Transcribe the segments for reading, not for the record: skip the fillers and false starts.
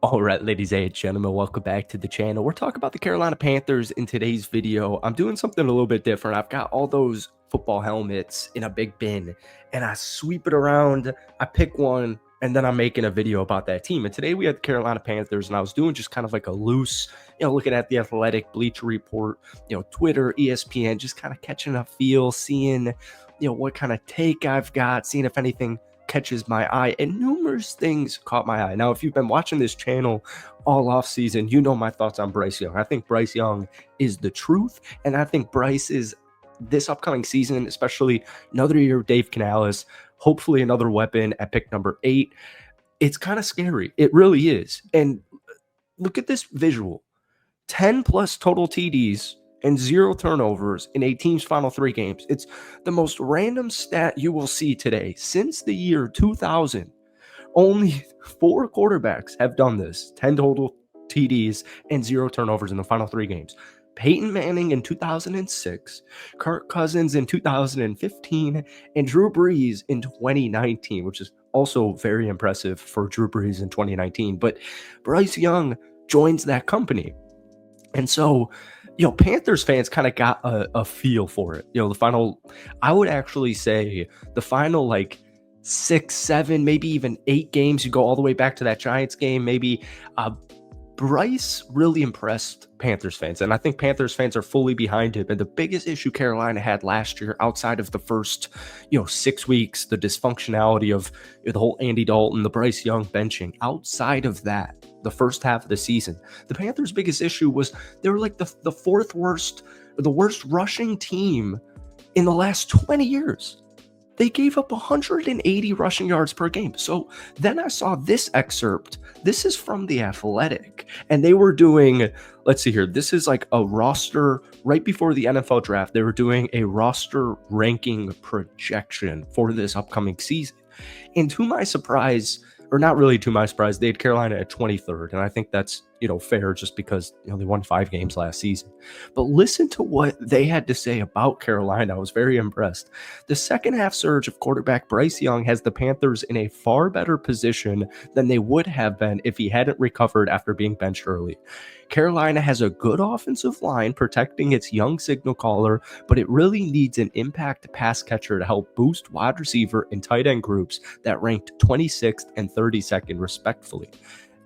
All right, ladies and gentlemen, welcome back to the channel. We're talking about the Carolina Panthers in today's video. I'm doing something a little bit different. I've got all those football helmets in a big bin, and I sweep it around. I pick one, and then I'm making a video about that team. And today we had the Carolina Panthers, and I was doing just kind of like a loose, looking at the Athletic, Bleacher Report, Twitter, ESPN, just kind of catching a feel, seeing, what kind of take I've got, seeing if anything catches my eye, and numerous things caught my eye. Now, if you've been watching this channel all off season, you know my thoughts on Bryce Young. I think Bryce Young is the truth, and I think Bryce is this upcoming season, especially another year of Dave Canales, hopefully another weapon at pick number 8. It's kind of scary. It really is. And look at this visual. 10 plus total TDs and 0 turnovers in a team's final 3 games. It's the most random stat you will see today. Since the year 2000, only 4 quarterbacks have done this. 10 total TDs and 0 turnovers in the final 3 games. Peyton Manning in 2006, Kirk Cousins in 2015, and Drew Brees in 2019, which is also very impressive for Drew Brees in 2019. But Bryce Young joins that company. And so, Panthers fans kind of got a feel for it. The final, I would actually say the final like 6, 7, maybe even 8 games, you go all the way back to that Giants game, maybe Bryce really impressed Panthers fans, and I think Panthers fans are fully behind him. And the biggest issue Carolina had last year, outside of the first, 6 weeks, the dysfunctionality of the whole Andy Dalton, the Bryce Young benching, outside of that, the first half of the season, the Panthers' biggest issue was they were like the fourth worst, the worst rushing team in the last 20 years. They gave up 180 rushing yards per game. So then I saw this excerpt. This is from The Athletic. And they were doing, let's see here. This is like a roster right before the NFL draft. They were doing a roster ranking projection for this upcoming season. And to my surprise, or not really to my surprise, they had Carolina at 23rd. And I think that's, fair just because, they won 5 games last season. But listen to what they had to say about Carolina. I was very impressed. The second half surge of quarterback Bryce Young has the Panthers in a far better position than they would have been if he hadn't recovered after being benched early. Carolina has a good offensive line protecting its young signal caller, but it really needs an impact pass catcher to help boost wide receiver and tight end groups that ranked 26th and 32nd respectively.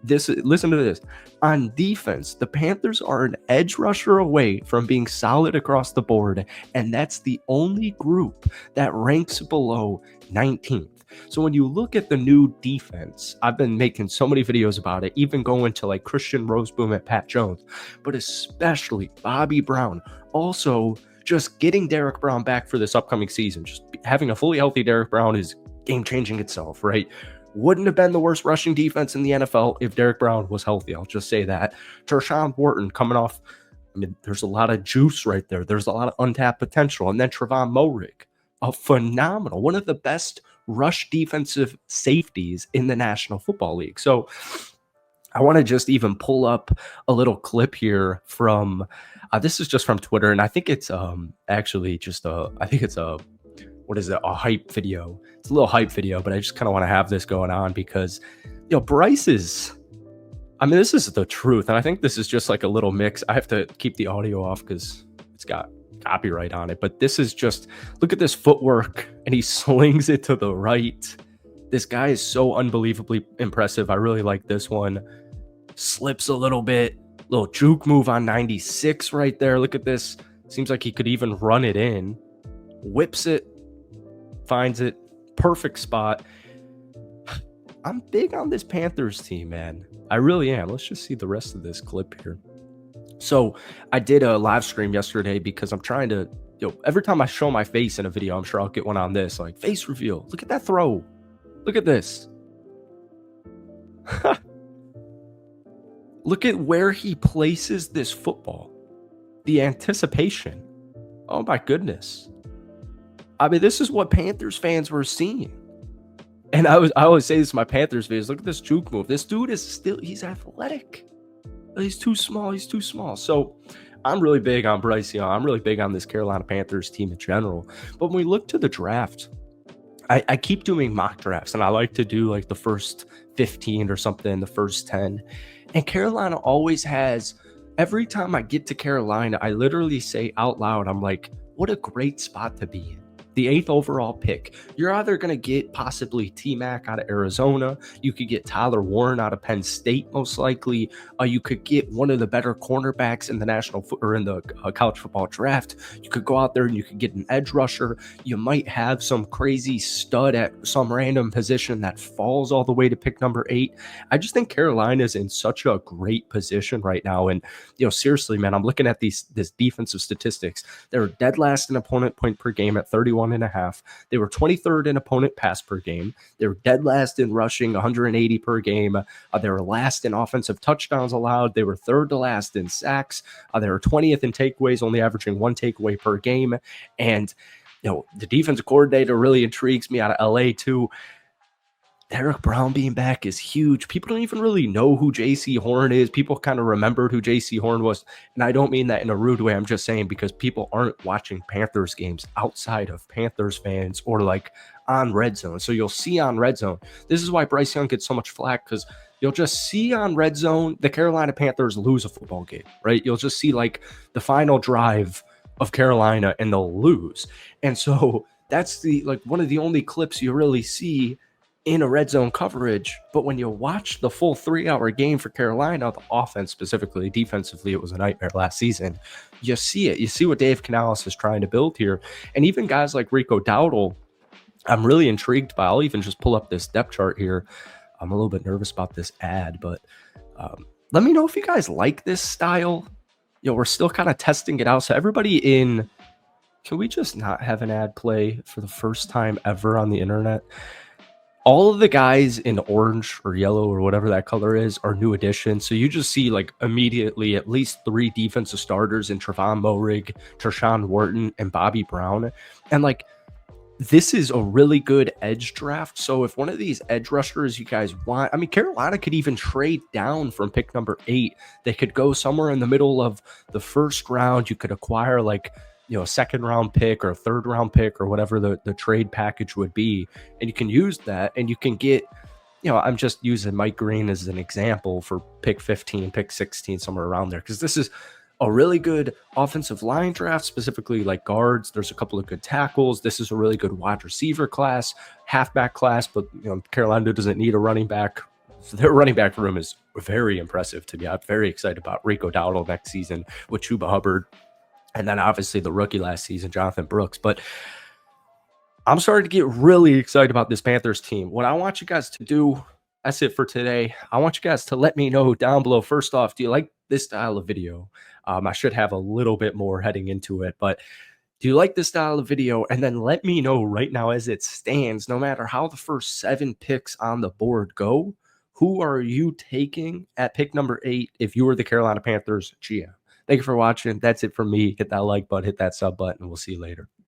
Listen to this. On defense, the Panthers are an edge rusher away from being solid across the board, and that's the only group that ranks below 19th. So when you look at the new defense, I've been making so many videos about it, even going to like Christian Roseboom and Pat Jones, but especially Bobby Brown. Also, just getting Derek Brown back for this upcoming season, just having a fully healthy Derek Brown is game-changing itself, right? Wouldn't have been the worst rushing defense in the NFL if Derek Brown was healthy. I'll just say that. Tershawn Wharton coming off, there's a lot of juice right there. There's a lot of untapped potential. And then Trevon Moehrig, a phenomenal, one of the best rush defensive safeties in the National Football League. So I want to just even pull up a little clip here from, this is just from Twitter. And I think it's actually just what is it, a hype video. It's a little hype video, but I just kind of want to have this going on because, Bryce is, this is the truth. And I think this is just like a little mix. I have to keep the audio off because it's got copyright on it. But this is just, look at this footwork, and he slings it to the right. This guy is so unbelievably impressive. I really like this one. Slips a little bit, little juke move on 96 right there. Look at this. Seems like he could even run it in. Whips it. Finds it, perfect spot. I'm big on this Panthers team, man. I really am. Let's just see the rest of this clip here. So I did a live stream yesterday because I'm trying to, every time I show my face in a video, I'm sure I'll get one on this, like face reveal. Look at that throw. Look at this. Look at where he places this football. The anticipation. Oh my goodness. This is what Panthers fans were seeing. And I always say this in my Panthers videos. Look at this juke move. This dude is he's athletic. He's too small. So I'm really big on Bryce Young. I'm really big on this Carolina Panthers team in general. But when we look to the draft, I keep doing mock drafts, and I like to do like the first 15 or something in the first 10. And Carolina always has, every time I get to Carolina, I literally say out loud, I'm like, what a great spot to be in. The eighth overall pick. You're either going to get possibly T Mac out of Arizona. You could get Tyler Warren out of Penn State, most likely. You could get one of the better cornerbacks in the or in the college football draft. You could go out there and you could get an edge rusher. You might have some crazy stud at some random position that falls all the way to pick number 8. I just think Carolina's in such a great position right now. And, seriously, man, I'm looking at this defensive statistics. They're dead last in opponent point per game at 31.5. They were 23rd in opponent pass per game. They were dead last in rushing, 180 per game. They were last in offensive touchdowns allowed. They were third to last in sacks. They were 20th in takeaways, only averaging 1 takeaway per game. And, the defensive coordinator really intrigues me out of LA too. Derek Brown being back is huge. People don't even really know who J.C. Horn is. People kind of remembered who J.C. Horn was. And I don't mean that in a rude way. I'm just saying because people aren't watching Panthers games outside of Panthers fans or like on Red Zone. So you'll see on Red Zone. This is why Bryce Young gets so much flack, because you'll just see on Red Zone the Carolina Panthers lose a football game, right? You'll just see like the final drive of Carolina and they'll lose. And so that's one of the only clips you really see in a red zone coverage. But when you watch the full 3-hour game for Carolina, the offense specifically, defensively, it was a nightmare last season. You see it. You see what Dave Canales is trying to build here. And even guys like Rico Dowdle, I'm really intrigued by. I'll even just pull up this depth chart here. I'm a little bit nervous about this ad, but let me know if you guys like this style. We're still kind of testing it out. So everybody can we just not have an ad play for the first time ever on the internet? All of the guys in orange or yellow or whatever that color is are new additions. So you just see like immediately at least 3 defensive starters in Trevon Moehrig, Tershawn Wharton, and Bobby Brown. And like, this is a really good edge draft. So if one of these edge rushers you guys want, I mean, Carolina could even trade down from pick number 8. They could go somewhere in the middle of the first round. You could acquire like, a second round pick or a third round pick or whatever the trade package would be. And you can use that and you can get, I'm just using Mike Green as an example for pick 15, pick 16, somewhere around there. Because this is a really good offensive line draft, specifically like guards. There's a couple of good tackles. This is a really good wide receiver class, halfback class, but Carolina doesn't need a running back. So their running back room is very impressive to me. I'm very excited about Rico Dowdle next season with Chuba Hubbard. And then obviously the rookie last season, Jonathan Brooks. But I'm starting to get really excited about this Panthers team. What I want you guys to do, that's it for today. I want you guys to let me know down below. First off, do you like this style of video? I should have a little bit more heading into it, but do you like this style of video? And then let me know right now as it stands, no matter how the first 7 picks on the board go, who are you taking at pick number 8 if you were the Carolina Panthers GM? Thank you for watching. That's it from me. Hit that like button, hit that sub button, and we'll see you later.